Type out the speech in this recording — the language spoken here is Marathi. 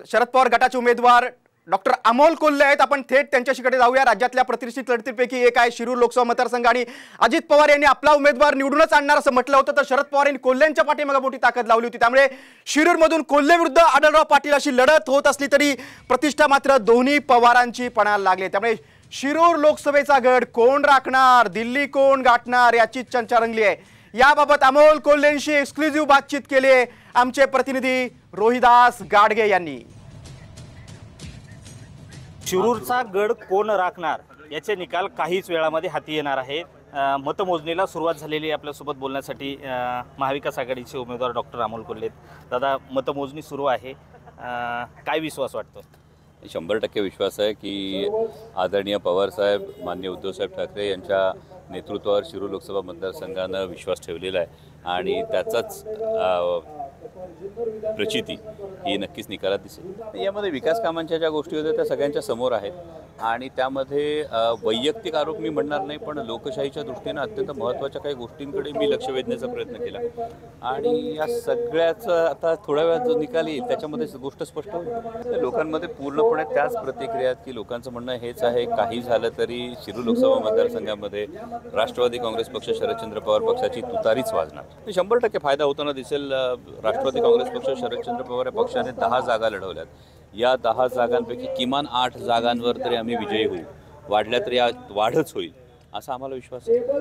शरद पवार गटाचे उमेदवार डॉक्टर अमोल कोल्हे आहेत। आपण थेट त्यांच्याकडे जाऊया। राज्यातल्या प्रतिष्ठित लढतीपैकी एक आहे शिरूर लोकसभा मतदारसंघ आणि अजित पवार यांनी आपला उमेदवार निवडूनच आणणार असं म्हटलं होतं, तर शरद पवार यांनी कोल्हेंच्या पाठीमागे मोठी ताकद लावली होती। त्यामुळे शिरूरमधून कोल्हे विरुद्ध आढळराव पाटील अशी लढत होत असली तरी प्रतिष्ठा मात्र दोन्ही पवारांची पणाला लागली। त्यामुळे शिरूर लोकसभेचा गड कोण राखणार, दिल्ली कोण गाठणार याची चर्चा रंगली आहे। याबाबत अमोल कोल्हेंशी एक्सक्लुझिव्ह बातचीत केली आहे आमचे प्रतिनिधी रोहिदास गाडगे यांनी। शिरूरचा गड कोण राखणार याचे निकाल काहीच वेळामध्ये हाती येणार आहे। मतमोजणीला सुरुवात झालेली आपल्यासोबत बोलण्यासाठी महाविकास आघाडीचे उमेदवार डॉक्टर अमोल कोल्हे। दादा, मतमोजणी सुरू आहे, काय विश्वास वाटतो? 100% विश्वास आहे की आदरणीय पवारसाहेब, माननीय उद्धवसाहेब ठाकरे यांच्या नेतृत्वावर शिरूर लोकसभा मतदारसंघानं विश्वास ठेवलेला आहे आणि त्याचाच प्रचिती ही नक्कीच निकालात दिसेल। यामध्ये विकास कामांच्या ज्या गोष्टी होत्या त्या सगळ्यांच्या समोर आहेत आणि त्यामध्ये वैयक्तिक आरोप मी म्हणणार नाही, पण लोकशाहीच्या दृष्टीनं अत्यंत महत्त्वाच्या काही गोष्टींकडे मी लक्ष वेधण्याचा प्रयत्न केला आणि या सगळ्याचं आता थोड्या वेळात जो निकाल येईल त्याच्यामध्ये गोष्ट स्पष्ट होईल। लोकांमध्ये पूर्णपणे त्याच प्रतिक्रिया आहेत की लोकांचं म्हणणं हेच आहे, काही झालं तरी शिरूर लोकसभा मतदारसंघामध्ये राष्ट्रवादी काँग्रेस पक्ष, शरदचंद्र पवार पक्षाची तुतारीच वाजणार। 100% फायदा होताना दिसेल। राष्ट्रवादी काँग्रेस पक्ष, शरदचंद्र पवार या पक्षाने 10 जागा लढवल्यात। या 10 जागांपैकी किमान 8 जागांवर तरी आम्ही विजयी होऊ, वाढल्या तरी वाढच होईल असा आम्हाला विश्वास आहे।